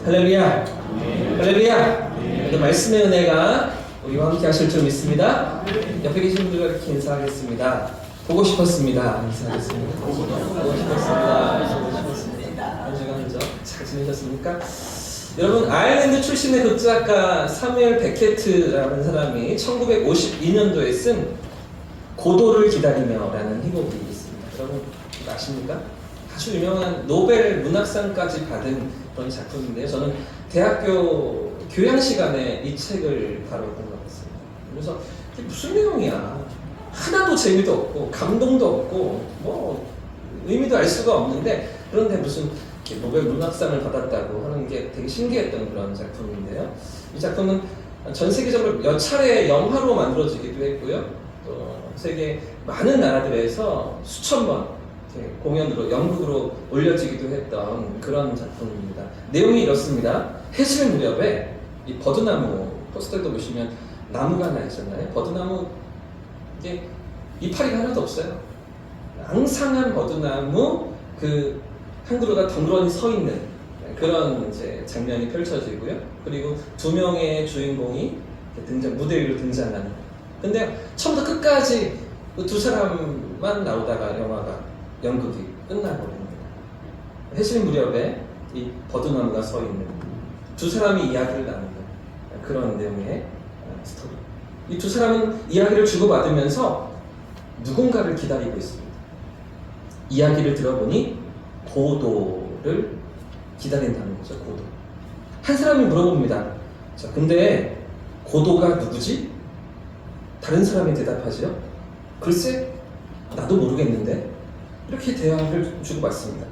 할렐루야. 할렐루야. 오늘 말씀의 은혜가 우리와 함께 하실 줄 믿습니다. 옆에 계신 분들과 이렇게 인사하겠습니다. 보고 싶었습니다. 인사하겠습니다. 보고 싶었습니다. 한 주간 잘 지내셨습니까? 여러분, 아일랜드 출신의 극작가 사무엘 베케트라는 사람이 1952년도에 쓴 고도를 기다리며라는 희곡이 있습니다. 여러분 아십니까? 아주 유명한 노벨 문학상까지 받은 그런 작품인데요. 저는 대학교 교양 시간에 이 책을 다뤘던 것 같습니다. 그래서 이게 무슨 내용이야? 하나도 재미도 없고 감동도 없고 뭐 의미도 알 수가 없는데, 그런데 무슨 노벨 문학상을 받았다고 하는 게 되게 신기했던 그런 작품인데요. 이 작품은 전 세계적으로 몇 차례 영화로 만들어지기도 했고요. 또 세계 많은 나라들에서 수천 번 공연으로, 연극으로 올려지기도 했던 그런 작품입니다. 내용이 이렇습니다. 해질 무렵에 이 버드나무 포스터도 보시면 나무가 하나 있잖아요. 버드나무, 이게 이파리가 하나도 없어요. 앙상한 버드나무 그 한 그루가 덩그러니 서 있는 그런 이제 장면이 펼쳐지고요. 그리고 두 명의 주인공이 무대 위로 등장하는. 근데 처음부터 끝까지 그 두 사람만 나오다가 연극이 끝나버립니다. 해질 무렵에 이 버드나무가 서 있는 두 사람이 이야기를 나누는 그런 내용의 스토리. 이 두 사람은 이야기를 주고받으면서 누군가를 기다리고 있습니다. 이야기를 들어보니 고도를 기다린다는 거죠. 고도. 한 사람이 물어봅니다. 자, 근데 고도가 누구지? 다른 사람이 대답하죠. 글쎄, 나도 모르겠는데. 이렇게 대화를 주고받습니다.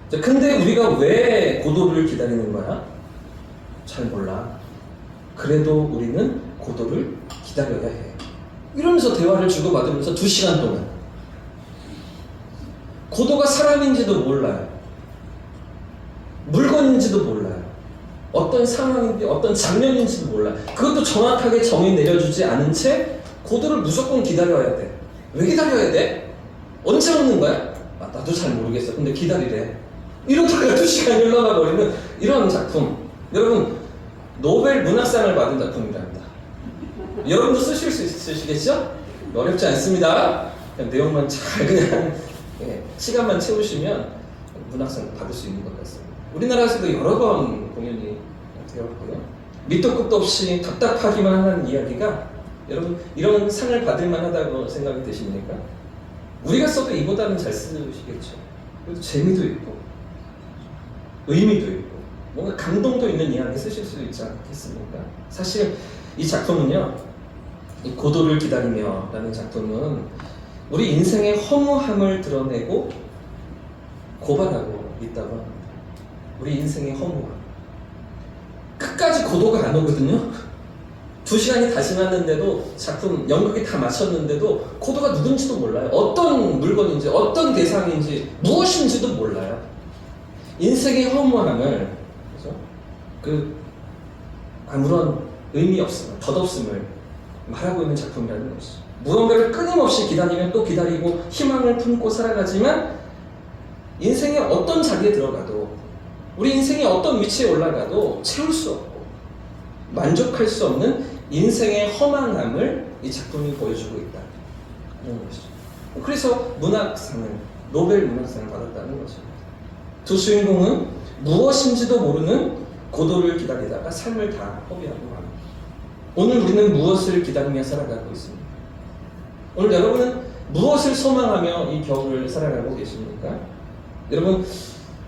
자, 근데 우리가 왜 고도를 기다리는 거야? 잘 몰라. 그래도 우리는 고도를 기다려야 해. 이러면서 대화를 주고받으면서 2시간 동안 고도가 사람인지도 몰라요. 물건인지도 몰라요. 어떤 상황인지, 어떤 장면인지도 몰라요. 그것도 정확하게 정의 내려주지 않은 채 고도를 무조건 기다려야 돼. 왜 기다려야 돼? 언제 오는 거야? 나도 잘 모르겠어. 근데 기다리래. 이러다가 2시간이 흘러가 버리는 이런 작품. 여러분, 노벨 문학상을 받은 작품이랍니다. 여러분도 쓰실 수 있으시겠죠? 어렵지 않습니다. 그냥 내용만 잘 그냥 시간만 채우시면 문학상 받을 수 있는 것 같습니다. 우리나라에서도 여러 번 공연이 되었고요. 밑도 끝도 없이 답답하기만 한 이야기가, 여러분 이런 상을 받을 만하다고 생각이 되십니까? 우리가 써도 이보다는 잘 쓰시겠죠. 그래도 재미도 있고 의미도 있고 뭔가 감동도 있는 이야기 쓰실 수 있지 않겠습니까? 사실 이 작품은요, 이 고도를 기다리며 라는 작품은 우리 인생의 허무함을 드러내고 고발하고 있다고 합니다. 우리 인생의 허무함. 끝까지 고도가 안 오거든요. 2시간이 다 지났는데도, 작품 연극이 다 마쳤는데도 고도가 누군지도 몰라요. 어떤 물건인지, 어떤 대상인지, 무엇인지도 몰라요. 인생의 허무함을, 그죠? 아무런 의미 없음을, 덧없음을 말하고 있는 작품이라는 것이죠. 무언가를 끊임없이 기다리면 또 기다리고 희망을 품고 살아가지만, 인생의 어떤 자리에 들어가도, 우리 인생이 어떤 위치에 올라가도 채울 수 없고 만족할 수 없는 인생의 허망함을 이 작품이 보여주고 있다. 이런 것이죠. 그래서 노벨 문학상을 받았다는 것입니다. 두 주인공은 무엇인지도 모르는 고도를 기다리다가 삶을 다 허비하고 맙니다. 오늘 우리는 무엇을 기다리며 살아가고 있습니까? 오늘 여러분은 무엇을 소망하며 이 겨울을 살아가고 계십니까? 여러분,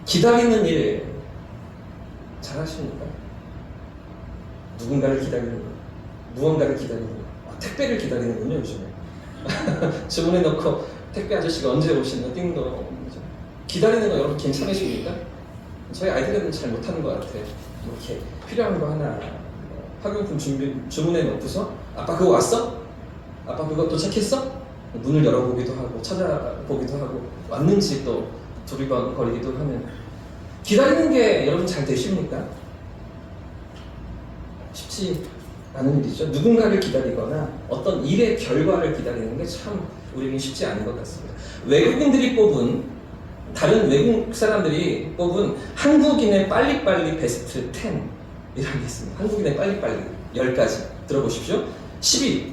기다리는 일 잘하십니까? 누군가를 기다리는 거, 무언가를 기다리는 거. 택배를 기다리는군요, 요즘에. 주문해 놓고 택배 아저씨가 언제 오시나 띵동. 기다리는 거 여러분 괜찮으십니까? 저희 아이들은 잘 못하는 것 같아요. 이렇게 필요한 거 하나 학용품 주문해 놓고서, 아빠 그거 왔어? 아빠 그거 도착했어? 문을 열어보기도 하고 찾아보기도 하고 왔는지 또 두리번거리기도 하면, 기다리는 게 여러분 잘 되십니까? 쉽지 않은 일이죠. 누군가를 기다리거나 어떤 일의 결과를 기다리는 게 참 우리에게 쉽지 않은 것 같습니다. 외국인들이 뽑은 다른 외국 사람들이 뽑은 한국인의 빨리빨리 베스트 10 이라는 게 있습니다. 한국인의 빨리빨리 10가지 들어보십시오. 10위,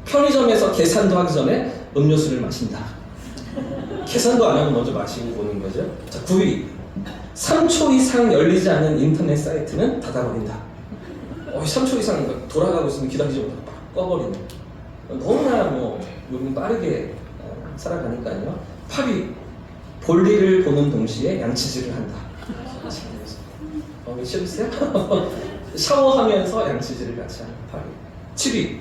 편의점에서 계산도 하기 전에 음료수를 마신다. 계산도 안 하고 먼저 마시고 보는 거죠. 자, 9위, 3초 이상 열리지 않은 인터넷 사이트는 닫아버린다. 3초 이상 돌아가고 있으면 기다리지 못하고 막 꺼버리는. 너무나 요즘 빠르게 살아가니까요. 8위, 볼일을 보는 동시에 양치질을 한다. 싫으세요? 샤워하면서 양치질을 같이 하는 8위. 7위,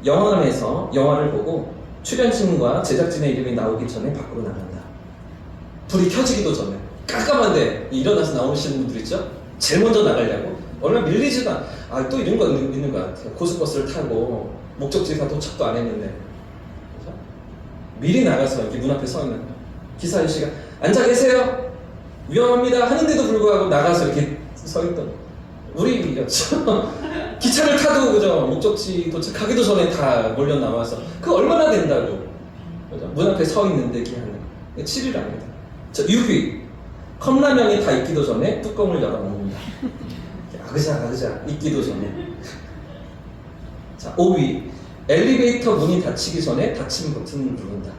영화관에서 영화를 보고 출연진과 제작진의 이름이 나오기 전에 밖으로 나간다. 불이 켜지기도 전에 깜깜한데 일어나서 나오시는 분들 있죠? 제일 먼저 나가려고 얼마 밀리지도 않아. 또 이런 거 있는 것 같아요. 고속버스를 타고 목적지에 다 도착도 안 했는데 그렇죠? 미리 나가서 이렇게 문 앞에 서 있는 기사 아저씨가 앉아 계세요 위험합니다 하는데도 불구하고 나가서 이렇게 서 있던 우리였죠. 기차를 타도 그죠? 목적지 도착하기도 전에 다 몰려 나와서 그 얼마나 된다고 그죠? 문 앞에 서 있는데 이렇게 하는 7위랍니다. 자, 6위, 컵라면이 다 익기도 전에 뚜껑을 열어 먹는다. 아그작 익기도 전에. 자, 5위, 엘리베이터 문이 닫히기 전에 닫힘 버튼을 누른다.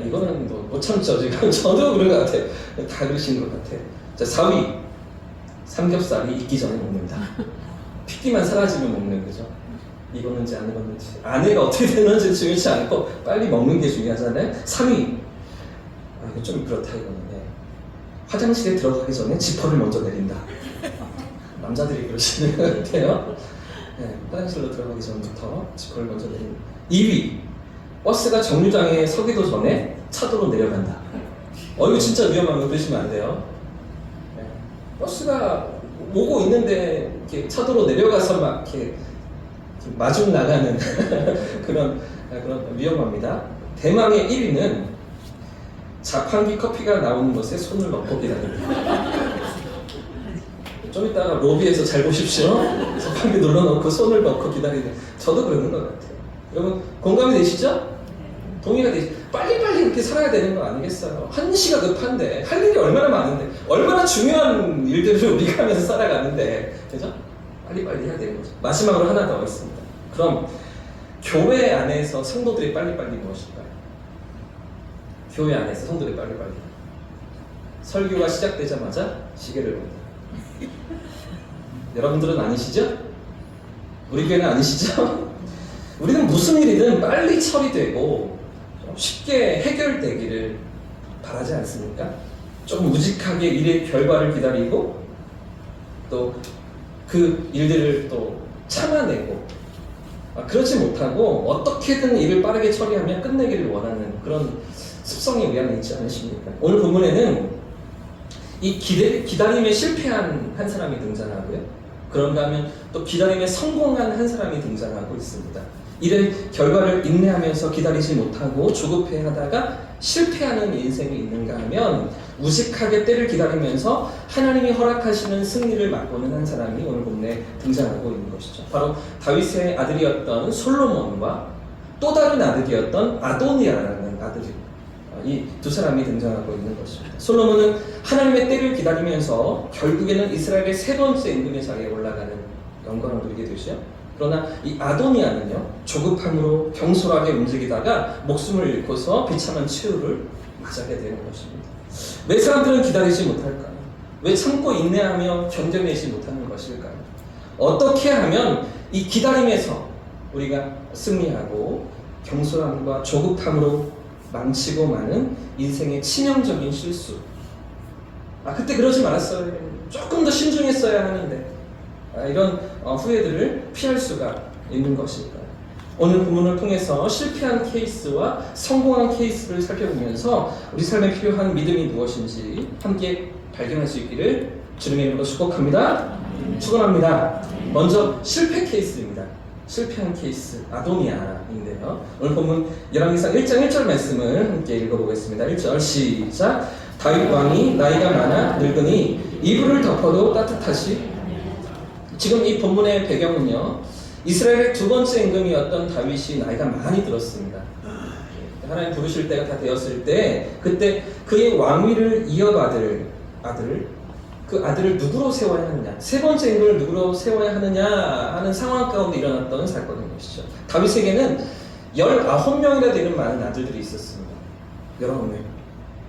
이거는 못 참죠. 지금 저도 그런 것 같아요. 다 그러신 것 같아요. 자, 4위, 삼겹살이 익기 전에 먹는다. 핏기만 사라지면 먹는 거죠. 익었는지 안 익었는지 안에가 어떻게 됐는지 중요치 않고 빨리 먹는 게 중요하잖아요. 3위, 이거 좀 그렇다 이거는. 화장실에 들어가기 전에 지퍼를 먼저 내린다. 남자들이 그러시는 것 같아요. 화장실로 들어가기 전부터 지퍼를 먼저 내린다. 2위, 버스가 정류장에 서기도 전에 차도로 내려간다. 이거 진짜 위험한 거 그러시면 안 돼요. 버스가 오고 있는데 이렇게 차도로 내려가서 막 이렇게 마중 나가는 그런 위험합니다. 대망의 1위는 자판기 커피가 나오는 것에 손을 넣고 기다립니다. 좀 이따가 로비에서 잘 보십시오. 자판기 눌러놓고 손을 넣고 기다리는. 저도 그러는 것 같아요. 여러분 공감이 되시죠? 동의가 되시죠? 빨리빨리 그렇게 살아야 되는 거 아니겠어요? 한시가 급한데 할 일이 얼마나 많은데 얼마나 중요한 일들을 우리가 하면서 살아가는데 그죠? 빨리빨리 해야 되는 거죠. 마지막으로 하나 더 있습니다. 그럼 교회 안에서 성도들이 빨리빨리 무엇일까요? 교회 안에서 성도들이 빨리빨리 설교가 시작되자마자 시계를 본다. 여러분들은 아니시죠? 우리 교회는 아니시죠? 우리는 무슨 일이든 빨리 처리되고 쉽게 해결되기를 바라지 않습니까? 조금 무직하게 일의 결과를 기다리고 또 그 일들을 또 참아내고 그렇지 못하고 어떻게든 일을 빠르게 처리하며 끝내기를 원하는 그런 습성이 우리 안에 있지 않으십니까? 오늘 본문에는 이 기다림에 실패한 한 사람이 등장하고요. 그런가 하면 또 기다림에 성공한 한 사람이 등장하고 있습니다. 일의 결과를 인내하면서 기다리지 못하고 조급해하다가 실패하는 인생이 있는가 하면 무식하게 때를 기다리면서 하나님이 허락하시는 승리를 맛보는 한 사람이 오늘 본문에 등장하고 있는 것이죠. 바로 다윗의 아들이었던 솔로몬과 또 다른 아들이었던 아도니아라는 아들이 이 두 사람이 등장하고 있는 것입니다. 솔로몬은 하나님의 때를 기다리면서 결국에는 이스라엘의 세 번째 임금의 자리에 올라가는 영광을 누리게 되죠. 그러나 이 아도니아는요, 조급함으로 경솔하게 움직이다가 목숨을 잃고서 비참한 최후를 맞이하게 되는 것입니다. 왜 사람들은 기다리지 못할까요? 왜 참고 인내하며 견뎌내지 못하는 것일까요? 어떻게 하면 이 기다림에서 우리가 승리하고 경솔함과 조급함으로 망치고 마는 인생의 치명적인 실수. 그때 그러지 말았어요. 조금 더 신중했어야 하는데. 이런 후회들을 피할 수가 있는 것일까요? 오늘 본문을 통해서 실패한 케이스와 성공한 케이스를 살펴보면서 우리 삶에 필요한 믿음이 무엇인지 함께 발견할 수 있기를 주님의 이름으로 축복합니다. 축원합니다. 먼저 실패 케이스입니다. 실패한 케이스 아도니아인데요. 오늘 본문 열왕기상 1장 1절 말씀을 함께 읽어보겠습니다. 1절 시작. 다윗 왕이 나이가 많아 늙으니 이불을 덮어도 따뜻하지. 지금 이 본문의 배경은요, 이스라엘의 두 번째 임금이었던 다윗이 나이가 많이 들었습니다. 하나님 부르실 때가 다 되었을 때 그때 그의 왕위를 이어받을 그 아들을 누구로 세워야 하느냐, 세 번째 인물을 누구로 세워야 하느냐 하는 상황 가운데 일어났던 사건인 것이죠. 다윗에게는 19명이나 되는 많은 아들들이 있었습니다. 19명.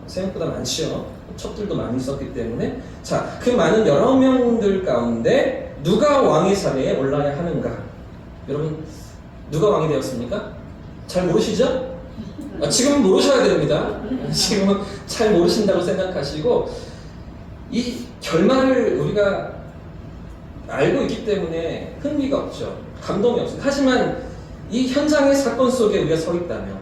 생각보다 많지요. 첩들도 많이 있었기 때문에. 자, 그 많은 19명들 가운데 누가 왕의 자리에 올라야 하는가? 여러분, 누가 왕이 되었습니까? 잘 모르시죠? 지금은 모르셔야 됩니다. 지금은 잘 모르신다고 생각하시고, 이 결말을 우리가 알고 있기 때문에 흥미가 없죠. 감동이 없어요. 하지만 이 현장의 사건 속에 우리가 서 있다면,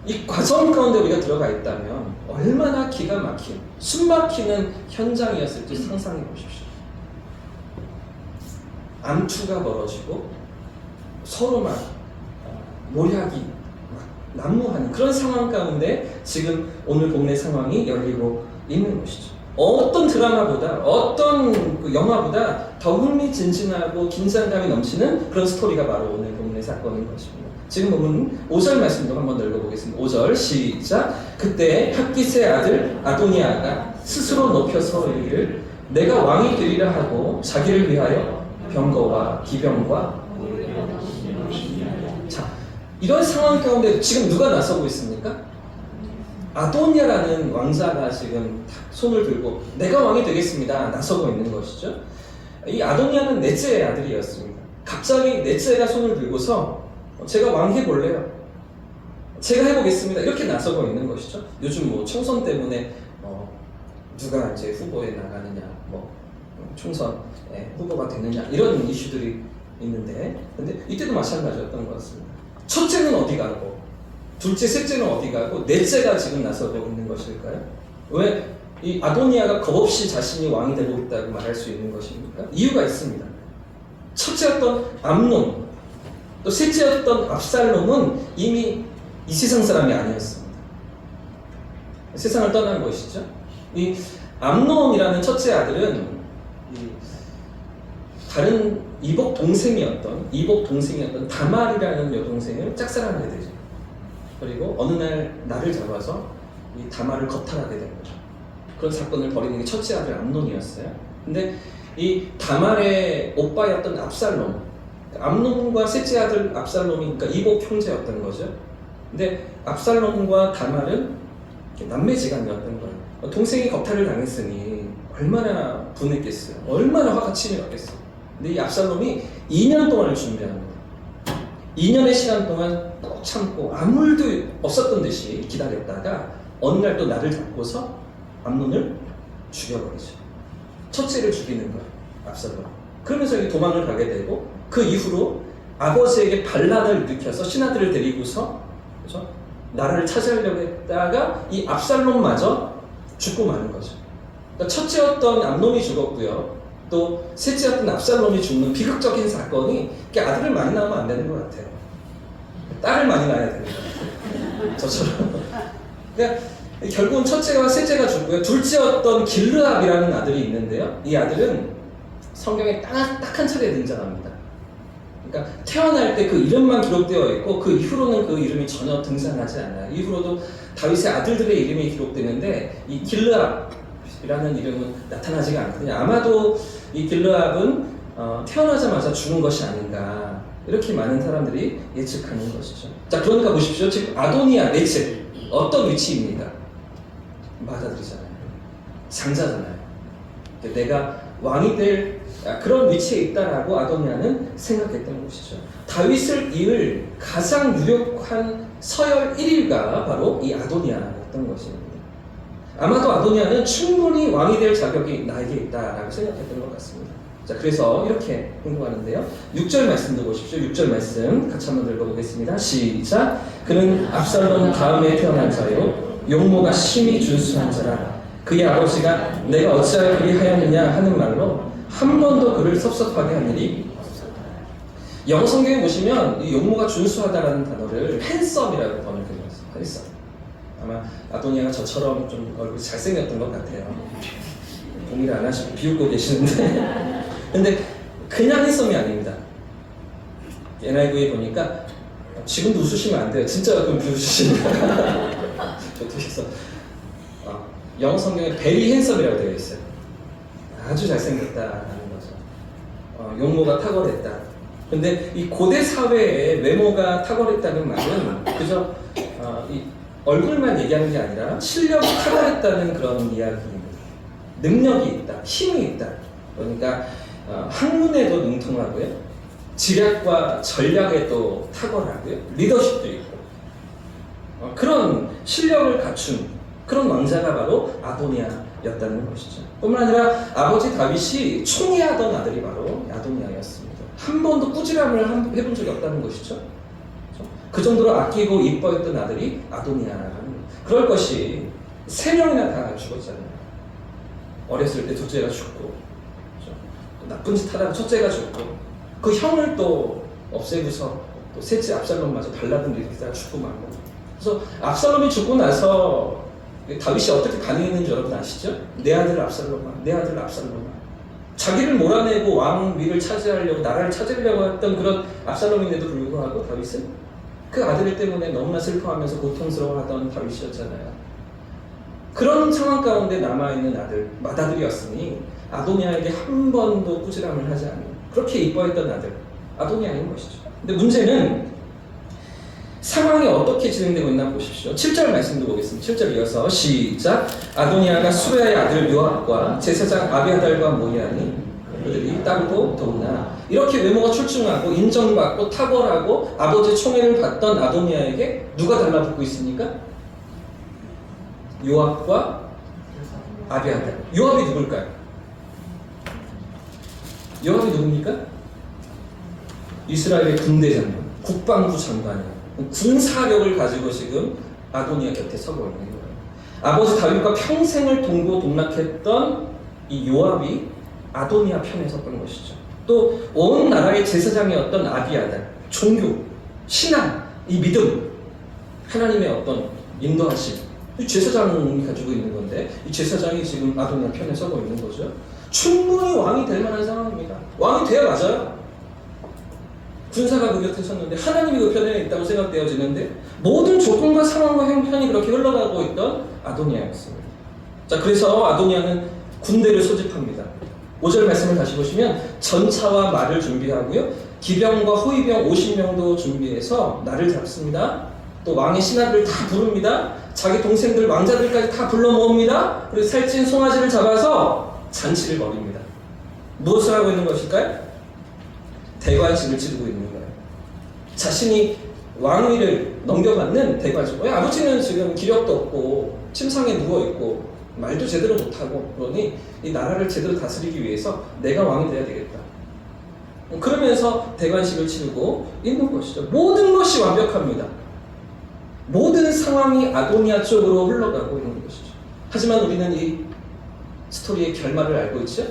이 과정 가운데 우리가 들어가 있다면 얼마나 기가 막힌, 숨막히는 현장이었을지 상상해 보십시오. 암투가 벌어지고 서로 막 몰약이 난무하는 그런 상황 가운데 지금 오늘 본문의 상황이 열리고 있는 것이죠. 어떤 드라마보다, 어떤 그 영화보다 더 흥미진진하고 긴장감이 넘치는 그런 스토리가 바로 오늘 본문의 사건인 것입니다. 지금 보면 5절 말씀도 한번 읽어보겠습니다. 5절 시작. 그때 핫깃의 아들 아도니아가 스스로 높여서 이르기를 내가 왕이 되리라 하고 자기를 위하여 병거와 기병과 자, 이런 상황 가운데 지금 누가 나서고 있습니까? 아도니아라는 왕자가 지금 손을 들고 내가 왕이 되겠습니다 나서고 있는 것이죠. 이 아도니아는 넷째의 아들이었습니다. 갑자기 넷째가 손을 들고서 제가 왕 해볼래요, 제가 해보겠습니다 이렇게 나서고 있는 것이죠. 요즘 뭐 총선 때문에 누가 이제 후보에 나가느냐, 뭐 총선 후보가 되느냐 이런 이슈들이 있는데, 근데 이때도 마찬가지였던 것 같습니다. 첫째는 어디 가고 둘째, 셋째는 어디 가고 넷째가 지금 나서고 있는 것일까요? 왜 이 아도니아가 겁없이 자신이 왕이 되고 있다고 말할 수 있는 것입니까? 이유가 있습니다. 첫째였던 암논, 또 셋째였던 압살롬은 이미 이 세상 사람이 아니었습니다. 세상을 떠난 것이죠. 이 암논이라는 첫째 아들은 다른 이복 동생이었던 다말이라는 여동생을 짝사랑하게 되죠. 그리고 어느 날 나를 잡아서 이 다말을 겁탈하게 됩니다. 그런 사건을 벌이는 게 첫째 아들 암논이었어요. 근데 이 다말의 오빠였던 압살롬, 암논과 셋째 아들 압살롬이 그러니까 이복 형제였던 거죠. 근데 압살롬과 다말은 남매지간이었던 거예요. 동생이 겁탈을 당했으니 얼마나 분했겠어요. 얼마나 화가 치밀었겠어요. 근데 이 압살롬이 2년 동안을 준비합니다. 2년의 시간 동안 꼭 참고 아무 일도 없었던 듯이 기다렸다가 어느 날 또 나를 잡고서 암논을 죽여버리죠. 첫째를 죽이는 거예요, 압살롬. 그러면서 도망을 가게 되고 그 이후로 아버지에게 반란을 일으켜서 신하들을 데리고서 그렇죠? 나라를 차지하려고 했다가 이 압살롬마저 죽고 마는 거죠. 그러니까 첫째였던 암논이 죽었고요. 또 셋째였던 압살롬이 죽는 비극적인 사건이 아들을 많이 낳으면 안 되는 것 같아요. 딸을 많이 낳아야 되는 것 같아요. 저처럼. 그러니까 결국은 첫째와 셋째가 죽고요. 둘째였던 길르압이라는 아들이 있는데요. 이 아들은 성경에 딱 한 차례 등장합니다. 그러니까 태어날 때 그 이름만 기록되어 있고 그 이후로는 그 이름이 전혀 등장하지 않아요. 이후로도 다윗의 아들들의 이름이 기록되는데 이 길르압이라는 이름은 나타나지가 않거든요. 아마도 이 길르압은 태어나자마자 죽은 것이 아닌가 이렇게 많은 사람들이 예측하는 것이죠. 자, 그러니까 보십시오. 지금 아도니아 넷째 어떤 위치입니까? 맏아들이잖아요. 장자잖아요. 내가 왕이 될 그런 위치에 있다라고 아도니아는 생각했던 것이죠. 다윗을 이을 가장 유력한 서열 1위가 바로 이 아도니아였던 것입니다. 아마도 아도니아는 충분히 왕이 될 자격이 나에게 있다라고 생각했던 것 같습니다. 자, 그래서 이렇게 행동하는데요. 6절 말씀도 보십시오. 6절 말씀 같이 한번 읽어보겠습니다. 시작. 그는 압살롬 다음에 태어난 자요 용모가 심히 준수한 자라. 그의 아버지가 내가 어찌하여 그리 하였느냐 하는 말로 한 번도 그를 섭섭하게 한 일이 없었다. 영어 성경에 보시면 이 용모가 준수하다라는 단어를 핸섬이라고 번역해 놨어요. 핸섬. 아마 아도니아가 저처럼 좀 얼굴이 잘생겼던 것 같아요. 동의를 안 하시고 비웃고 계시는데 근데 그냥 핸섬이 아닙니다. NIV에 보니까 지금도 웃으시면 안 돼요. 진짜 그럼 비웃으십니다. 그래서 영어 성경에 베리 핸섬이라고 되어 있어요. 아주 잘생겼다라는 거죠. 용모가 탁월했다. 근데 이 고대 사회에 외모가 탁월했다는 말은 그저 이 얼굴만 얘기하는 게 아니라 실력이 탁월했다는 그런 이야기입니다. 능력이 있다, 힘이 있다. 그러니까 학문에도 능통하고요, 지략과 전략에도 탁월하고요, 리더십도 있고 그런 실력을 갖춘 그런 왕자가 바로 아도니아였다는 것이죠. 뿐만 아니라 아버지 다윗이 총애하던 아들이 바로 아도니아였습니다. 한 번도 꾸지람을 해본 적이 없다는 것이죠. 그 정도로 아끼고 이뻐했던 아들이 아도니아라는 거예요. 그럴 것이 3명이나 다 죽었잖아요. 어렸을 때 둘째가 죽고, 나쁜 짓 하다가 첫째가 죽고, 그 형을 또 없애고서 또 셋째 압살롬마저 발라든 일으키다가 죽고 말고. 그래서 압살롬이 죽고 나서 다윗이 어떻게 반응했는지 여러분 아시죠? 내 아들 압살롬아, 내 아들 압살롬아. 자기를 몰아내고 왕 위를 차지하려고, 나라를 찾으려고 했던 그런 압살롬인데도 불구하고 다윗은 그 아들 때문에 너무나 슬퍼하면서 고통스러워하던 다윗이었잖아요. 그런 상황 가운데 남아있는 아들, 맏아들이었으니 아도니아에게 한 번도 꾸지람을 하지 않는, 그렇게 이뻐했던 아들, 아도니아인 것이죠. 근데 문제는 상황이 어떻게 진행되고 있나 보십시오. 7절 말씀도 보겠습니다. 7절 이어서 시작. 아도니아가 수레아의 아들 요압과 제사장 아비아달과 모이하니 그들이 땅도 돕나. 이렇게 외모가 출중하고 인정받고 탁월하고 아버지 총애를 받던 아도니아에게 누가 달라붙고 있습니까? 요압과 아비아달. 요압이 누굴까요? 요압이 누굽니까? 이스라엘의 군대 장관, 국방부 장관이에요. 군사력을 가지고 지금 아도니아 곁에 서고 있는 거예요. 아버지 다윗과 평생을 동고동락했던 이 요압이 아도니아 편에 섰던 것이죠. 또 온 나라의 제사장이었던 아비아달, 종교, 신앙, 이 믿음, 하나님의 어떤 인도하심, 이 제사장이 가지고 있는 건데 이 제사장이 지금 아도니아 편에 서고 있는 거죠. 충분히 왕이 될 만한 상황입니다. 왕이 돼야 맞아요. 군사가 그 곁에 섰는데 하나님이 그 편에 있다고 생각되어지는데 모든 조건과 상황과 형편이 그렇게 흘러가고 있던 아도니아였습니다. 자, 그래서 아도니아는 군대를 소집합니다. 5절 말씀을 다시 보시면 전차와 말을 준비하고요, 기병과 호위병 50명도 준비해서 나를 잡습니다. 또 왕의 신하들을 다 부릅니다. 자기 동생들 왕자들까지 다 불러 모읍니다. 그리고 살찐 송아지를 잡아서 잔치를 벌입니다. 무엇을 하고 있는 것일까요? 대관식을 치르고 있는 거예요. 자신이 왕위를 넘겨받는 대관식. 왜 아버지는 지금 기력도 없고 침상에 누워있고 말도 제대로 못하고 그러니 이 나라를 제대로 다스리기 위해서 내가 왕이 돼야 되겠다. 그러면서 대관식을 치르고 있는 것이죠. 모든 것이 완벽합니다. 모든 상황이 아도니아 쪽으로 흘러가고 있는 것이죠. 하지만 우리는 이 스토리의 결말을 알고 있죠?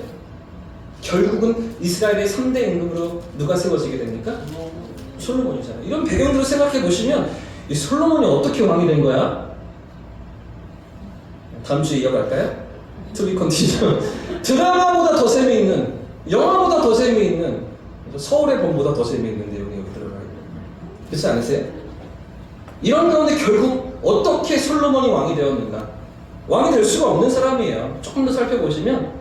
결국은 이스라엘의 3대 임금으로 누가 세워지게 됩니까? 솔로몬이잖아요. 이런 배경들을 생각해 보시면 이 솔로몬이 어떻게 왕이 된 거야? 다음 주에 이어갈까요? To be continued. 드라마보다 더 재미있는, 영화보다 더 재미있는, 서울의 범보다 더 재미있는 내용이 여기 들어가 있는, 그렇지 않으세요? 이런 가운데 결국 어떻게 솔로몬이 왕이 되었는가? 왕이 될 수가 없는 사람이에요. 조금 더 살펴보시면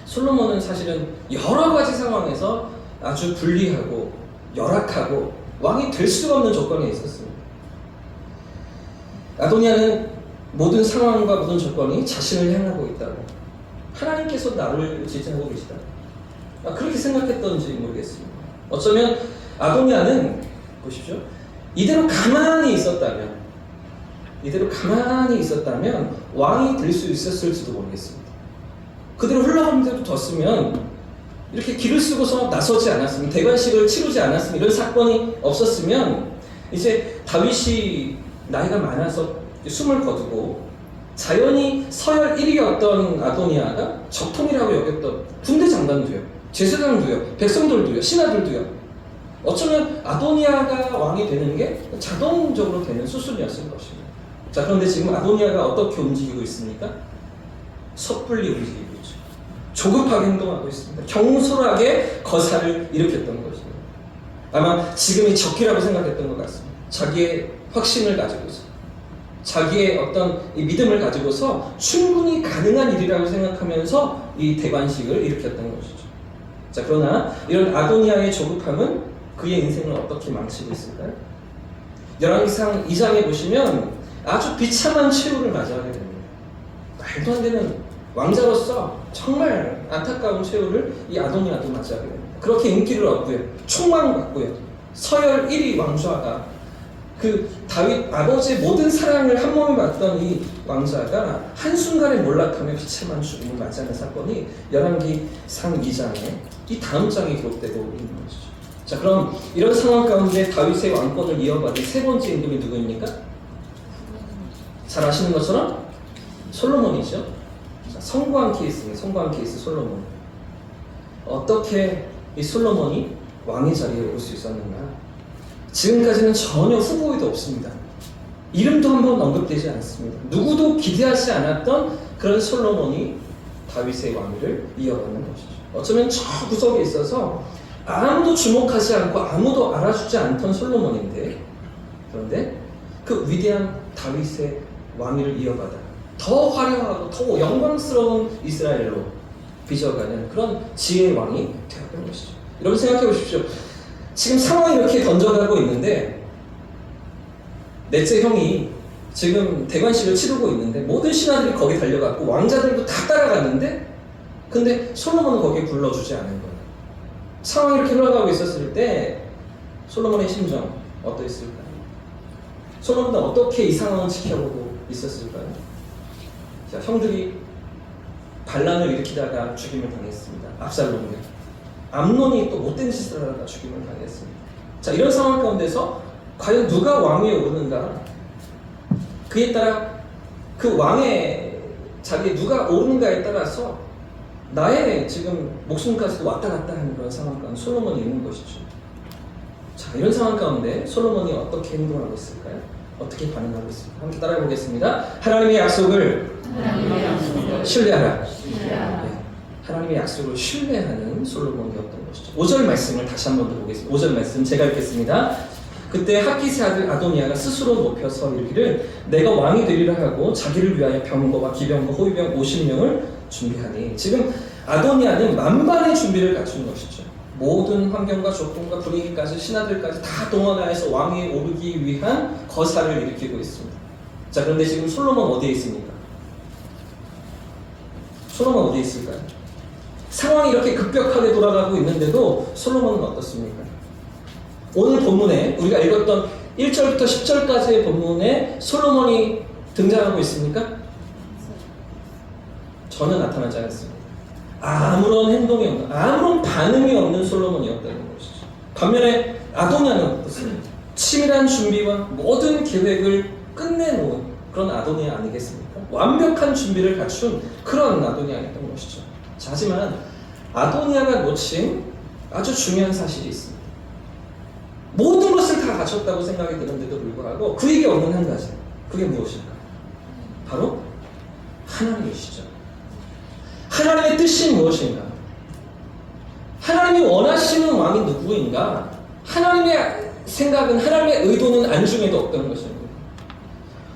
솔로몬은 사실은 여러 가지 상황에서 아주 불리하고 열악하고 왕이 될 수가 없는 조건에 있었습니다. 아도니아는 모든 상황과 모든 조건이 자신을 향하고 있다고, 하나님께서 나를 지지하고 계시다, 그렇게 생각했던지 모르겠습니다. 어쩌면 아도니아는 보십시오, 이대로 가만히 있었다면 왕이 될 수 있었을지도 모르겠습니다. 그대로 흘러가는 대로 뒀으면, 이렇게 길을 쓰고서 나서지 않았으면, 대관식을 치르지 않았으면, 이런 사건이 없었으면 이제 다윗이 나이가 많아서 숨을 거두고 자연히 서열 1위였던 아도니아가 적통이라고 여겼던 군대 장관도요, 제사장도요, 백성들도요, 신하들도요, 어쩌면 아도니아가 왕이 되는 게 자동적으로 되는 수순이었을 것입니다. 자, 그런데 지금 아도니아가 어떻게 움직이고 있습니까? 섣불리 움직이고 있죠. 조급하게 행동하고 있습니다. 경솔하게 거사를 일으켰던 것입니다. 아마 지금이 적기라고 생각했던 것 같습니다. 자기의 확신을 가지고서, 자기의 어떤 이 믿음을 가지고서 충분히 가능한 일이라고 생각하면서 이 대관식을 일으켰던 것이죠. 자, 그러나 이런 아도니아의 조급함은 그의 인생을 어떻게 망치고 있을까요? 열왕기상 2장에 보시면 아주 비참한 최후를 맞이하게 됩니다. 말도 안 되는 왕자로서 정말 안타까운 최후를 이 아도니아도 맞이하게 됩니다. 그렇게 인기를 얻고요, 총망받고요, 서열 1위 왕좌가 그 다윗 아버지의 모든 사랑을 한 몸에 받던 이 왕자가 한순간에 몰락하며 비참한 죽음을 맞이하는 사건이 열왕기상 2장에 이 다음 장에 기록되고 있는 것이죠. 자, 그럼 이런 상황 가운데 다윗의 왕권을 이어받은 세 번째 임금이 누구입니까? 잘 아시는 것처럼 솔로몬이죠. 자, 성공한 케이스입니다. 성공한 케이스 솔로몬. 어떻게 이 솔로몬이 왕의 자리에 오를 수 있었는가? 지금까지는 전혀 후보에도 없습니다. 이름도 한번 언급되지 않습니다. 누구도 기대하지 않았던 그런 솔로몬이 다윗의 왕위를 이어가는 것이죠. 어쩌면 저 구석에 있어서 아무도 주목하지 않고 아무도 알아주지 않던 솔로몬인데, 그런데 그 위대한 다윗의 왕위를 이어받아 더 화려하고 더 영광스러운 이스라엘로 빚어가는 그런 지혜의 왕이 되었던 것이죠. 여러분 생각해 보십시오. 지금 상황이 이렇게 던져가고 있는데 넷째 형이 지금 대관식을 치르고 있는데 모든 신하들이 거기 달려갔고 왕자들도 다 따라갔는데, 근데 솔로몬은 거기에 불러주지 않은 거예요. 상황이 이렇게 흘러가고 있었을 때 솔로몬의 심정 어떠했을까요? 솔로몬은 어떻게 이 상황을 지켜보고 있었을까요? 자, 형들이 반란을 일으키다가 죽임을 당했습니다. 압살롬이. 암논이 또 못된 짓을 하다가 죽임을 당했습니다. 자, 이런 상황 가운데서 과연 누가 왕위에 오르는가? 그에 따라 그 왕의 자리에 누가 오르는가에 따라서 나의 지금 목숨까지도 왔다 갔다 하는 그런 상황 가운데 솔로몬이 있는 것이죠. 자, 이런 상황 가운데 솔로몬이 어떻게 행동하고 있을까요? 어떻게 반응하고 있을까요? 함께 따라해 보겠습니다. 하나님의 약속을 신뢰하라. 네. 하나님의 약속을 신뢰하는 솔로몬이었던 것이죠. 5절 말씀을 다시 한 번 더 보겠습니다. 5절 말씀 제가 읽겠습니다. 그때 핫깃의 아들 아도니아가 스스로 높여서 이르기를 내가 왕이 되리라 하고 자기를 위하여 병거와 기병과 호위병 50명을 준비하니, 지금 아도니아는 만반의 준비를 갖춘 것이죠. 모든 환경과 조건과 분위기까지 신하들까지 다 동원하여서 왕위에 오르기 위한 거사를 일으키고 있습니다. 자, 그런데 지금 솔로몬 어디에 있습니까? 솔로몬 어디에 있을까요? 상황이 이렇게 급격하게 돌아가고 있는데도 솔로몬은 어떻습니까? 오늘 본문에 우리가 읽었던 1절부터 10절까지의 본문에 솔로몬이 등장하고 있습니까? 전혀 나타나지 않습니다. 아무런 행동이 없는, 아무런 반응이 없는 솔로몬이었다는 것이죠. 반면에 아도니아는 어떻습니까? 치밀한 준비와 모든 계획을 끝내놓은 그런 아도니아 아니겠습니까? 완벽한 준비를 갖춘 그런 아도니아였던 것이죠. 자, 하지만 아도니아가 놓친 아주 중요한 사실이 있습니다. 모든 것을 다 갖췄다고 생각이 드는데도 불구하고 그에게 없는 한 가지, 그게 무엇일까요? 바로 하나님이시죠. 하나님의 뜻이 무엇인가? 하나님이 원하시는 왕이 누구인가? 하나님의 생각은, 하나님의 의도는 안중에도 없던 것입니다.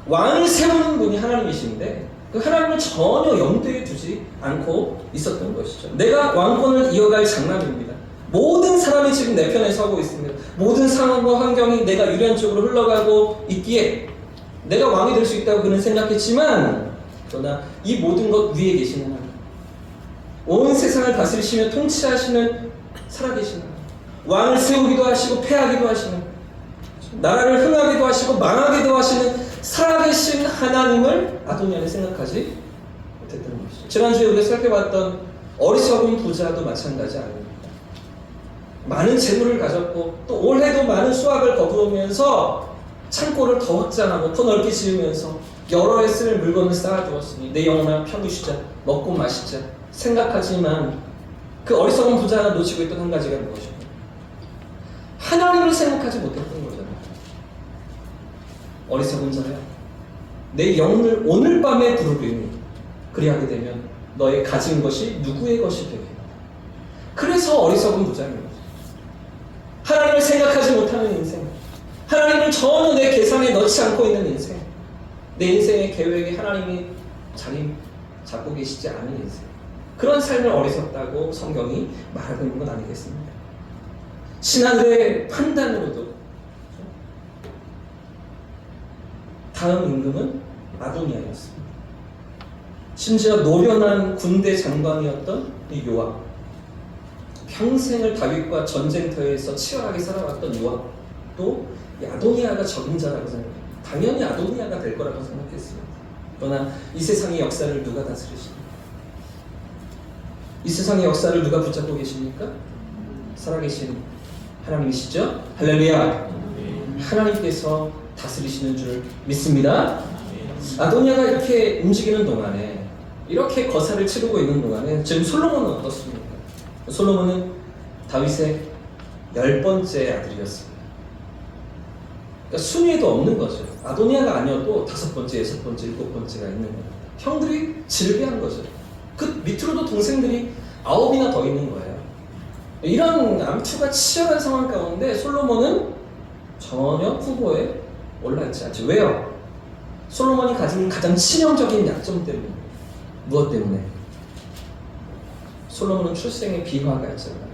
왕을 세우는 분이 하나님이신데 그 하나님을 전혀 염두에 두지 않고 있었던 것이죠. 내가 왕권을 이어갈 장남입니다. 모든 사람이 지금 내 편에 서고 있습니다. 모든 상황과 환경이 내가 유리한 쪽으로 흘러가고 있기에 내가 왕이 될 수 있다고 그는 생각했지만, 그러나 이 모든 것 위에 계시는 하나님, 온 세상을 다스리시며 통치하시는 살아계시는 하나님, 왕을 세우기도 하시고 패하기도 하시는, 나라를 흥하기도 하시고 망하기도 하시는 살아계신 하나님을 아도니아는 생각하지 못했던 것이죠. 지난주에 우리가 살펴봤던 어리석은 부자도 마찬가지 아닙니까? 많은 재물을 가졌고 또 올해도 많은 수확을 거두면서 창고를 더 확장하고 더 넓게 지으면서 여러 해 쓸 물건을 쌓아두었으니 내 영혼아 편히 쉬자, 먹고 마시자 생각하지만, 그 어리석은 부자가 놓치고 있던 한 가지가 무엇입니까? 하나님을 생각하지 못했던 거잖아요. 어리석은 자야, 내 영혼을 오늘 밤에 부르리니 그리하게 되면 너의 가진 것이 누구의 것이 되게. 그래서 어리석은 부자입니다. 하나님 하나님을 생각하지 못하는 인생, 하나님을 전혀 내 계산에 넣지 않고 있는 인생, 내 인생의 계획에 하나님이 자리 잡고 계시지 않은 인생, 그런 삶을 어리석다고 성경이 말하고 있는 건 아니겠습니까? 신하들의 판단으로도 다음 임금은 아도니아였습니다. 심지어 노련한 군대 장관이었던 이 요압, 평생을 다윗과 전쟁터에서 치열하게 살아왔던 요압도 이 아도니아가 적임자라고 생각합니다. 당연히 아도니아가 될 거라고 생각했습니다. 그러나 이 세상의 역사를 누가 다스리십니까? 이 세상의 역사를 누가 붙잡고 계십니까? 살아계신 하나님이시죠? 할렐루야! 하나님께서 다스리시는 줄 믿습니다. 아도니아가 이렇게 움직이는 동안에, 이렇게 거사를 치르고 있는 동안에 지금 솔로몬은 어떻습니까? 솔로몬은 다윗의 10번째 아들이었습니다. 그러니까 순위에도 없는 거죠. 아도니아가 아니어도 5번째, 6번째, 7번째가 있는 겁니다. 형들이 질비한 거죠. 그 밑으로도 동생들이 9이나 더 있는 거예요. 이런 암투가 치열한 상황 가운데 솔로몬은 전혀 후보에 올라있지 않죠. 왜요? 솔로몬이 가진 가장 치명적인 약점 때문에. 무엇 때문에? 솔로몬은 출생의 비화가 있잖아요.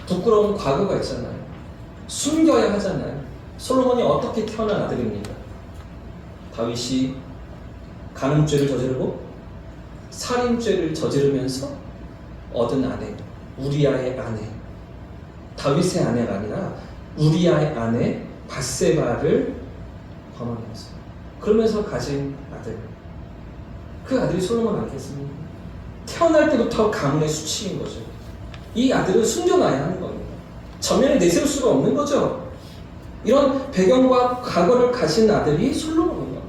부끄러운 과거가 있잖아요. 숨겨야 하잖아요. 솔로몬이 어떻게 태어난 아들입니까? 다윗이 간음죄를 저지르고 살인죄를 저지르면서 얻은 아내, 우리아의 아내, 다윗의 아내가 아니라 우리아의 아내 밧세바를 범하면서, 그러면서 가진 아들, 그 아들이 솔로몬 아니겠습니까? 태어날 때부터 가문의 수치인 거죠. 이 아들은 숨겨놔야 하는 겁니다. 전면에 내세울 수가 없는 거죠. 이런 배경과 과거를 가진 아들이 솔로몬인 겁니다.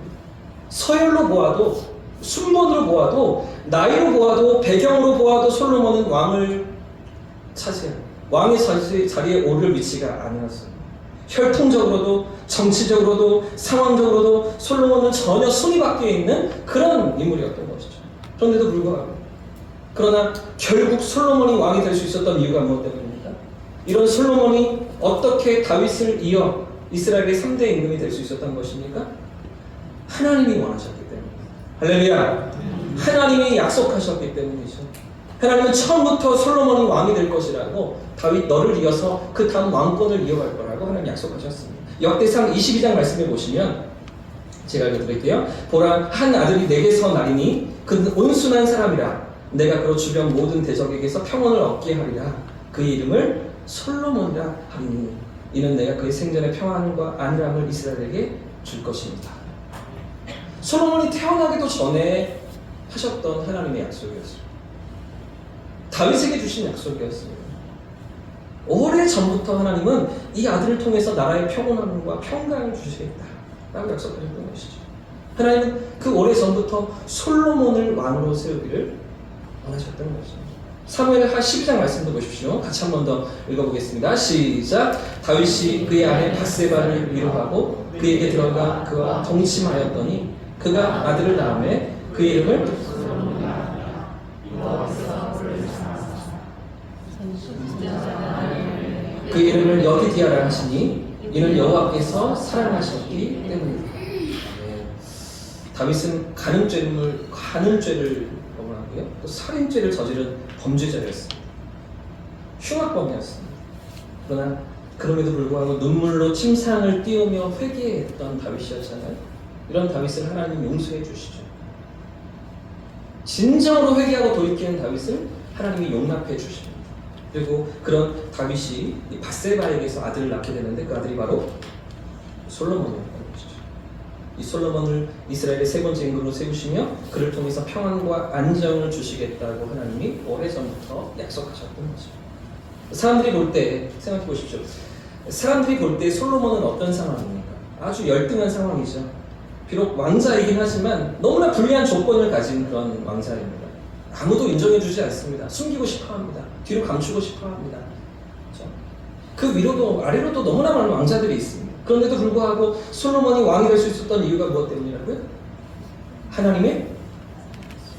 서열로 보아도, 순번으로 보아도, 나이로 보아도, 배경으로 보아도 솔로몬은 왕을 차지한, 왕의 자리에 오를 위치가 아니었어요. 혈통적으로도, 정치적으로도, 상황적으로도 솔로몬은 전혀 순위 밖에 있는 그런 인물이었던 것이죠. 그런데도 불구하고, 그러나 결국 솔로몬이 왕이 될 수 있었던 이유가 무엇 때문입니까? 이런 솔로몬이 어떻게 다윗을 이어 이스라엘의 3대 임금이 될 수 있었던 것입니까? 하나님이 원하셨기 때문입니다. 할렐루야! 하나님이 약속하셨기 때문이죠. 하나님은 처음부터 솔로몬이 왕이 될 것이라고, 다윗 너를 이어서 그 다음 왕권을 이어갈 거라고 하나님 약속하셨습니다. 역대상 22장 말씀해 보시면, 제가 읽어드릴게요. 보라, 한 아들이 내게서 나리니 그는 온순한 사람이라. 내가 그로 주변 모든 대적에게서 평온을 얻게 하리라. 그의 이름을 솔로몬이라 하리니 이는 내가 그의 생전의 평안과 안일함을 이스라엘에게 줄 것입니다. 솔로몬이 태어나기도 전에 하셨던 하나님의 약속이었어요. 다윗에게 주신 약속이었어요. 오래 전부터 하나님은 이 아들을 통해서 나라의 평온함과 평강을 주시겠다라고 약속하셨던 것이죠. 하나님은 그 오래 전부터 솔로몬을 왕으로 세우기를 원하셨던 것입니다. 사무엘하 12장 말씀도 보십시오. 같이 한 번 더 읽어보겠습니다. 시작. 다윗이 그의 아내 밧세바를 위로하고 그에게 들어가 그와 동침하였더니 그가 아들을 낳음에 그의 이름을 그 이름을 여기디아라 하시니 이는 여호와께서 사랑하셨기 때문입니다. 네. 다윗은 간음죄를 범하고요, 또 살인죄를 저지른 범죄자였습니다. 흉악범이었습니다. 그러나 그럼에도 불구하고 눈물로 침상을 띄우며 회개했던 다윗이었잖아요. 이런 다윗을 하나님 용서해 주시죠. 진정으로 회개하고 돌이키는 다윗을 하나님이 용납해 주십니다. 그리고 그런 다윗이 이 밧세바에게서 아들을 낳게 되는데 그 아들이 바로 솔로몬이었던 것이죠. 이 솔로몬을 이스라엘의 세 번째 임금으로 세우시며 그를 통해서 평안과 안정을 주시겠다고 하나님이 오래전부터 약속하셨던 것이죠. 사람들이 볼 때 생각해 보십시오. 사람들이 볼 때 솔로몬은 어떤 상황입니까? 아주 열등한 상황이죠. 비록 왕자이긴 하지만 너무나 불리한 조건을 가진 그런 왕자입니다. 아무도 인정해주지 않습니다. 숨기고 싶어합니다. 뒤로 감추고 싶어합니다. 그렇죠? 그 위로도 아래로도 너무나 많은 왕자들이 있습니다. 그런데도 불구하고 솔로몬이 왕이 될 수 있었던 이유가 무엇 때문이라고요? 하나님의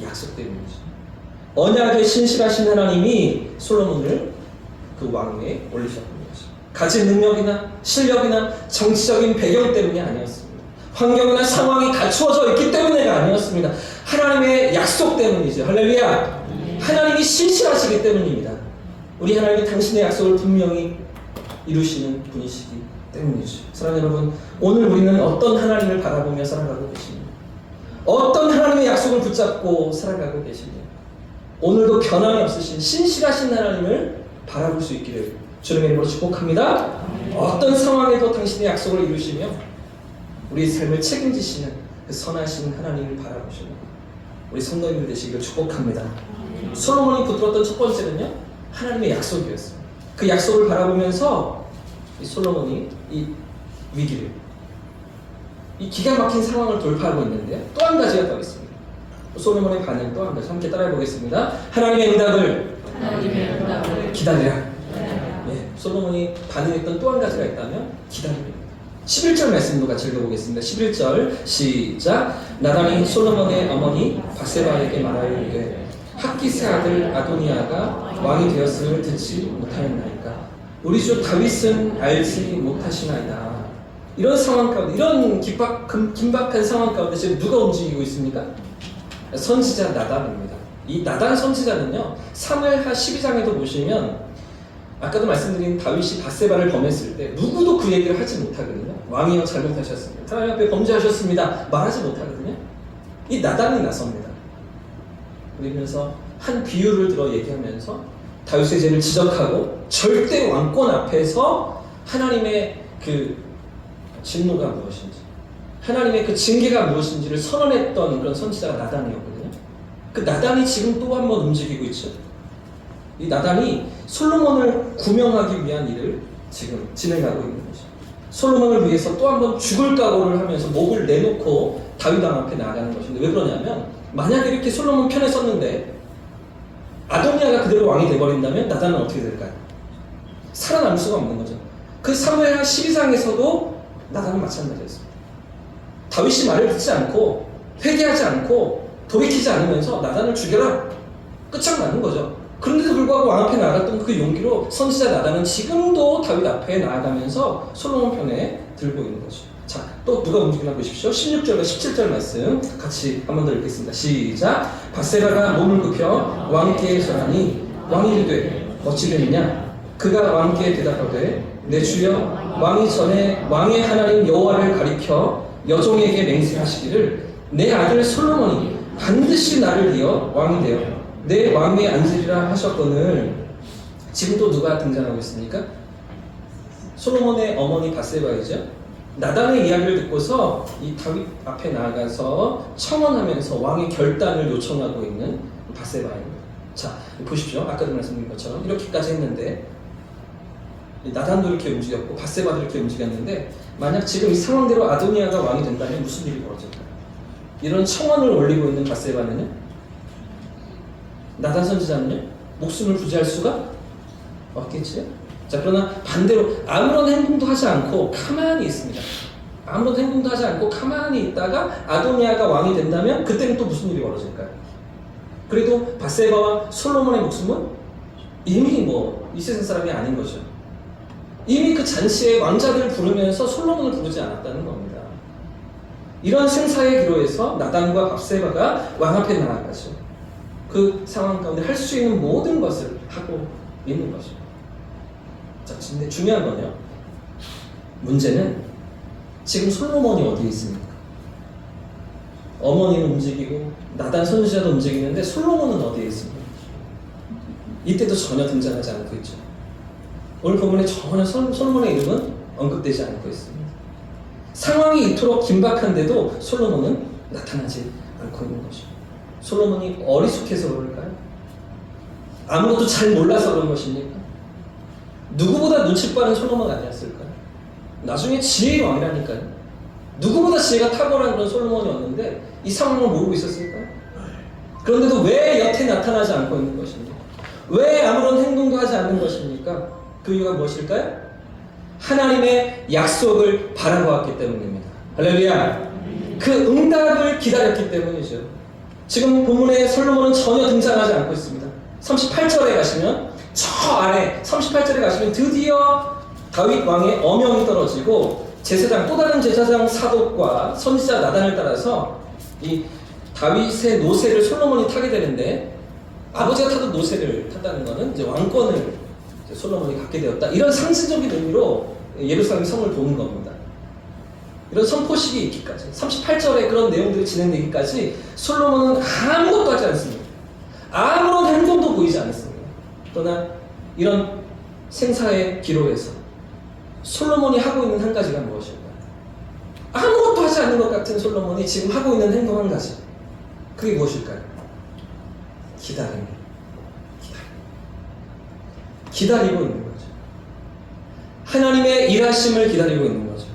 약속 때문이죠. 언약에 신실하신 하나님이 솔로몬을 그 왕위에 올리셨던 거죠. 가진 능력이나 실력이나 정치적인 배경 때문이 아니었습니다. 환경이나 상황이 갖추어져 있기 때문에가 아니었습니다. 하나님의 약속 때문이죠. 할렐루야. 하나님이 신실하시기 때문입니다. 우리 하나님이 당신의 약속을 분명히 이루시는 분이시기 때문이죠. 사랑하는 여러분, 오늘 우리는 어떤 하나님을 바라보며 살아가고 계십니까? 어떤 하나님의 약속을 붙잡고 살아가고 계십니까? 오늘도 변함이 없으신 신실하신 하나님을 바라볼 수 있기를 주님의 이름으로 축복합니다. 어떤 상황에도 당신의 약속을 이루시며 우리 삶을 책임지시는 그 선하신 하나님을 바라보시는 우리 성도님들 되시기를 축복합니다. 솔로몬이 붙들었던 첫 번째는요, 하나님의 약속이었습니다. 그 약속을 바라보면서 이 솔로몬이 이 위기를, 이 기가 막힌 상황을 돌파하고 있는데요, 또 한 가지가 더 있습니다. 솔로몬의 반응 또 한 가지 함께 따라해 보겠습니다. 하나님의 응답을 기다리라. 예, 솔로몬이 반응했던 또 한 가지가 있다면 기다립니다. 11절 말씀도 같이 읽어보겠습니다. 11절 시작. 나단이 솔로몬의 어머니 바세바에게 말하였되 학기세 아들 아도니아가 왕이 되었음을 듣지 못하였나이까. 우리 주 다윗은 알지 못하시나이다. 이런 상황 가운데, 이런 긴박한 상황 가운데 지금 누가 움직이고 있습니까? 선지자 나단입니다. 이 나단 선지자는요, 사무엘하 12장에도 보시면 아까도 말씀드린 다윗이 바세바를 범했을 때 누구도 그 얘기를 하지 못하거든요. 왕이여 잘못하셨습니다. 하나님 앞에 범죄하셨습니다. 말하지 못하거든요. 이 나단이 나섭니다. 그러면서 한 비유를 들어 얘기하면서 다윗의 죄를 지적하고 절대 왕권 앞에서 하나님의 그 진노가 무엇인지, 하나님의 그 징계가 무엇인지를 선언했던 그런 선지자가 나단이었거든요. 그 나단이 지금 또 한 번 움직이고 있죠. 이 나단이 솔로몬을 구명하기 위한 일을 지금 진행하고 있는 거죠. 솔로몬을 위해서 또 한 번 죽을 각오를 하면서 목을 내놓고 다윗 왕 앞에 나아가는 것인데, 왜 그러냐면 만약에 이렇게 솔로몬 편에 섰는데 아도니아가 그대로 왕이 돼버린다면 나단은 어떻게 될까요? 살아남을 수가 없는 거죠. 그 사무엘하 12장에서도 나단은 마찬가지였습니다. 다윗이 말을 듣지 않고 회개하지 않고 돌이키지 않으면서 나단을 죽여라, 끝장나는 거죠. 그런데도 불구하고 왕 앞에 나아갔던 그 용기로 선지자 나단은 지금도 다윗 앞에 나아가면서 솔로몬 편에 들고 있는 거죠. 자, 또 누가 움직이나 보십시오. 16절과 17절 말씀 같이 한 번 더 읽겠습니다. 시작. 바세바가 몸을 굽혀 왕께 전하니 왕이 이르되 어찌 되느냐? 그가 왕께 대답하되 내 주여, 왕이 전에 왕의 하나님 여호와를 가리켜 여종에게 맹세하시기를 내 아들 솔로몬이 반드시 나를 이어 왕이 되어 내 왕위에 앉으리라 하셨거늘. 지금 또 누가 등장하고 있습니까? 솔로몬의 어머니 바세바이죠. 나단의 이야기를 듣고서 이 다윗 앞에 나아가서 청원하면서 왕의 결단을 요청하고 있는 바세바입니다. 자, 보십시오. 아까도 말씀드린 것처럼 이렇게까지 했는데 나단도 이렇게 움직였고 바세바도 이렇게 움직였는데, 만약 지금 이 상황대로 아도니아가 왕이 된다면 무슨 일이 벌어질까요? 이런 청원을 올리고 있는 바세바는요, 나단 선지자는요, 목숨을 부지할 수가 없겠지요. 자, 그러나 반대로 아무런 행동도 하지 않고 가만히 있습니다. 아무런 행동도 하지 않고 가만히 있다가 아도니아가 왕이 된다면 그때는 또 무슨 일이 벌어질까요? 그래도 바세바와 솔로몬의 목숨은 이미 이 세상 사람이 아닌 거죠. 이미 그 잔치에 왕자들을 부르면서 솔로몬을 부르지 않았다는 겁니다. 이런 생사의 기로에서 나단과 바세바가 왕 앞에 나아가죠. 그 상황 가운데 할 수 있는 모든 것을 하고 있는 거죠. 자, 근데 중요한 건요, 문제는 지금 솔로몬이 어디에 있습니까? 어머니는 움직이고 나단 선지자도 움직이는데 솔로몬은 어디에 있습니까? 이때도 전혀 등장하지 않고 있죠. 오늘 본문에 전혀 솔로몬의 이름은 언급되지 않고 있습니다. 상황이 이토록 긴박한데도 솔로몬은 나타나지 않고 있는 것이죠. 솔로몬이 어리숙해서 그럴까요? 아무것도 잘 몰라서 그런 것입니까? 누구보다 눈치 빠른 솔로몬 아니었을까요? 나중에 지혜의 왕이라니까요. 누구보다 지혜가 탁월한 그런 솔로몬이었는데 이 상황을 모르고 있었을까요? 그런데도 왜 여태 나타나지 않고 있는 것입니까? 왜 아무런 행동도 하지 않는 것입니까? 그 이유가 무엇일까요? 하나님의 약속을 바라보았기 때문입니다. 할렐루야! 그 응답을 기다렸기 때문이죠. 지금 본문에 솔로몬은 전혀 등장하지 않고 있습니다. 38절에 가시면, 저 아래 38절에 가시면 드디어 다윗 왕의 어명이 떨어지고 제사장 또 다른 제사장 사독과 선지자 나단을 따라서 이 다윗의 노새를 솔로몬이 타게 되는데, 아버지가 타던 노새를 탔다는 것은 이제 왕권을 이제 솔로몬이 갖게 되었다. 이런 상징적인 의미로 예루살렘 성을 도는 겁니다. 이런 선포식이 있기까지, 38절에 그런 내용들이 진행되기까지 솔로몬은 아무것도 하지 않습니다. 아무런 행동도 보이지 않았습니다. 그러나 이런 생사의 기록에서 솔로몬이 하고 있는 한 가지가 무엇일까요? 아무것도 하지 않는 것 같은 솔로몬이 지금 하고 있는 행동 한 가지. 그게 무엇일까요? 기다립니다. 기다리고 있는 거죠. 하나님의 일하심을 기다리고 있는 거죠.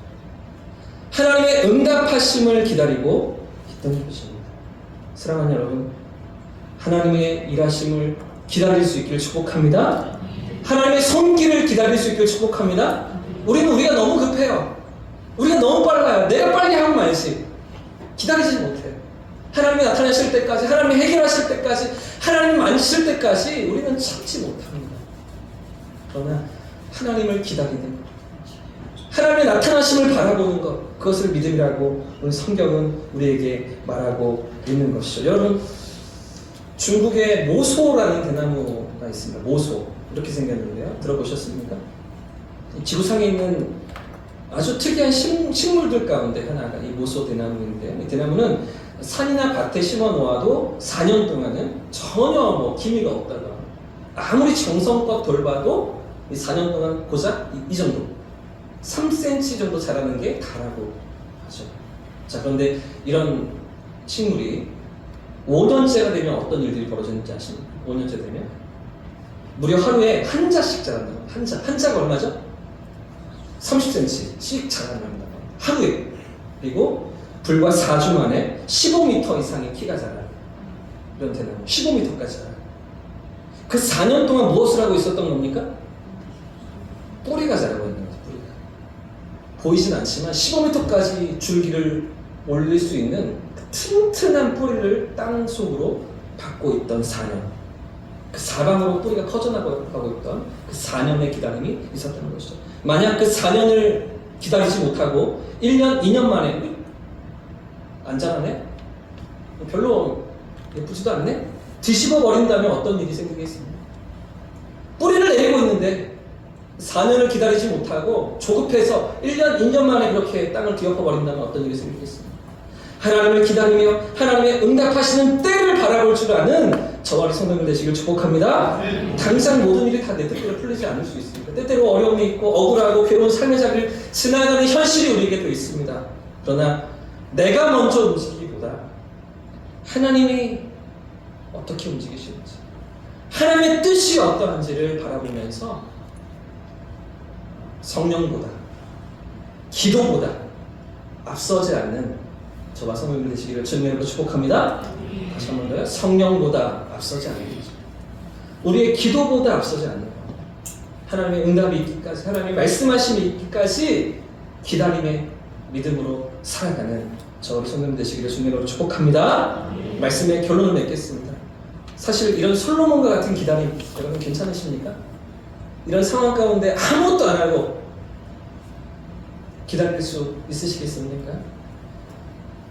하나님의 응답하심을 기다리고 있던 것입니다. 사랑하는 여러분, 하나님의 일하심을 기다릴 수 있기를 축복합니다. 하나님의 손길을 기다릴 수 있기를 축복합니다. 우리가 너무 급해요. 우리가 너무 빨라요. 내가 빨리 하면 말지. 기다리지 못해요. 하나님이 나타나실 때까지, 하나님이 해결하실 때까지, 하나님이 만지실 때까지 우리는 참지 못합니다. 그러나 하나님을 기다리는, 하나님의 나타나심을 바라보는 것, 그것을 믿음이라고 오늘 성경은 우리에게 말하고 있는 것이죠. 여러분, 중국에 모소라는 대나무가 있습니다. 모소, 이렇게 생겼는데요. 들어보셨습니까? 지구상에 있는 아주 특이한 식물들 가운데 하나가 이 모소 대나무인데요. 이 대나무는 산이나 밭에 심어 놓아도 4년 동안은 전혀 기미가 없다가, 아무리 정성껏 돌봐도 이 4년 동안 고작 이 정도, 3cm 정도 자라는 게 다라고 하죠. 자, 그런데 이런 식물이 5년째가 되면 어떤 일들이 벌어지는지 아십니까? 5년째 되면 무려 하루에 한 자씩 자란다고. 한자가 얼마죠? 30cm씩 자란답니다. 하루에. 그리고 불과 4주 만에 15m 이상의 키가 자라요. 이런 대나무 15m까지 자라요. 그 4년 동안 무엇을 하고 있었던 겁니까? 뿌리가 자라고 있는 거죠. 뿌리가. 보이진 않지만 15m까지 줄기를 올릴 수 있는 그 튼튼한 뿌리를 땅 속으로 받고 있던 4년. 그 사방으로 뿌리가 퍼져나가고 있던 그 4년의 기다림이 있었다는 것이죠. 만약 그 4년을 기다리지 못하고 1년, 2년 만에 안 자라네? 별로 예쁘지도 않네? 뒤집어 버린다면 어떤 일이 생기겠습니까? 뿌리를 내리고 있는데 4년을 기다리지 못하고 조급해서 1년, 2년 만에 그렇게 땅을 뒤엎어 버린다면 어떤 일이 생기겠습니까? 하나님을 기다리며 하나님의 응답하시는 때를 바라볼 줄 아는 저와 성도님 되시길 축복합니다. 당장 모든 일이 다 내 뜻대로 풀리지 않을 수 있습니다. 때때로 어려움이 있고 억울하고 괴로운 삶의 자리를 지나가는 현실이 우리에게 또 있습니다. 그러나 내가 먼저 움직이기보다 하나님이 어떻게 움직이시는지, 하나님의 뜻이 어떠한지를 바라보면서 성령보다, 기도보다 앞서지 않는 저와 성도님 되시기를 주님으로 축복합니다. 다시 한 번 더요. 성령보다 앞서지 않는 거죠. 우리의 기도보다 앞서지 않는 것. 하나님의 응답이 있기까지, 하나님의 말씀하심이 있기까지 기다림의 믿음으로 살아가는 저와 성도님 되시기를 주님으로 축복합니다. 말씀의 결론을 맺겠습니다. 사실 이런 솔로몬과 같은 기다림, 여러분 괜찮으십니까? 이런 상황 가운데 아무것도 안 하고 기다릴 수 있으시겠습니까?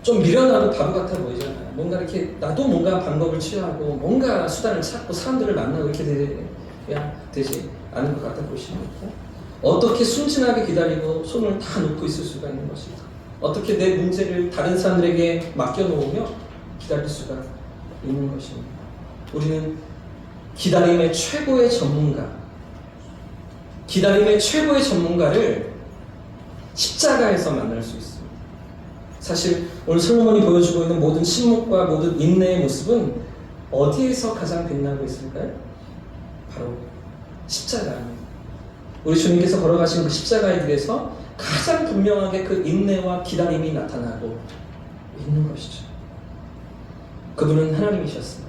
좀 미련하고 바보 같아 보이잖아요. 뭔가 이렇게 나도 뭔가 방법을 취하고 뭔가 수단을 찾고 사람들을 만나고 이렇게 돼야 되지 않은 것 같아 보이십니까? 어떻게 순진하게 기다리고 손을 다 놓고 있을 수가 있는 것일까? 어떻게 내 문제를 다른 사람들에게 맡겨놓으며 기다릴 수가 있는 것입니다. 우리는 기다림의 최고의 전문가, 기다림의 최고의 전문가를 십자가에서 만날 수 있습니다. 사실 오늘 솔로몬이 보여주고 있는 모든 침묵과 모든 인내의 모습은 어디에서 가장 빛나고 있을까요? 바로 십자가입니다. 우리 주님께서 걸어가신 그 십자가의 길에서 가장 분명하게 그 인내와 기다림이 나타나고 있는 것이죠. 그분은 하나님이셨습니다.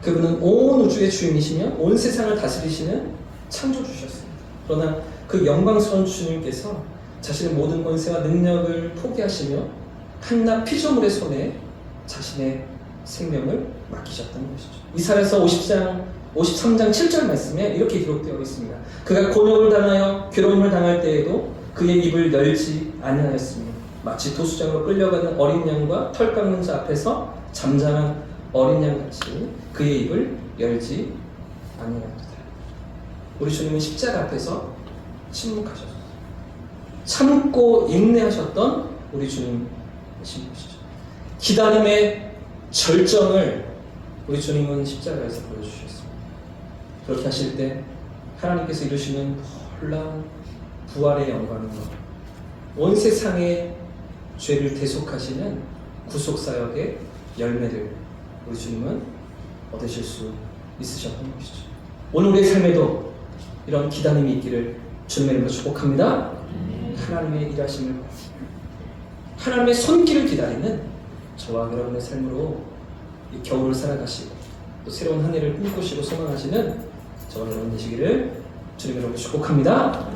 그분은 온 우주의 주인이시며 온 세상을 다스리시는 창조주셨습니다. 그러나 그 영광스러운 주님께서 자신의 모든 권세와 능력을 포기하시며 한낱 피조물의 손에 자신의 생명을 맡기셨던 것이죠. 이사야서 50장 53장 7절 말씀에 이렇게 기록되어 있습니다. 그가 곤욕을 당하여 괴로움을 당할 때에도 그의 입을 열지 아니하였으며 마치 도수장으로 끌려가는 어린 양과 털 깎는 자 앞에서 잠잠한 어린 양같이 그의 입을 열지 아니하였다. 우리 주님은 십자가 앞에서 침묵하셨어요. 참고 인내하셨던 우리 주님이신 것이죠. 기다림의 절정을 우리 주님은 십자가에서 보여주셨습니다. 그렇게 하실 때 하나님께서 이루시는 놀라운 부활의 영광과 온 세상의 죄를 대속하시는 구속사역의 열매를 우리 주님은 얻으실 수 있으셨던 것이죠. 오늘 우리의 삶에도 이런 기다림이 있기를 주님의 이름으로 축복합니다. 하나님의 일하심을, 하나님의 손길을 기다리는 저와 여러분의 삶으로 이 겨울을 살아가시고 또 새로운 한 해를 꿈꾸시고 소망하시는 저와 여러분 되시기를 주님의 이름으로 축복합니다.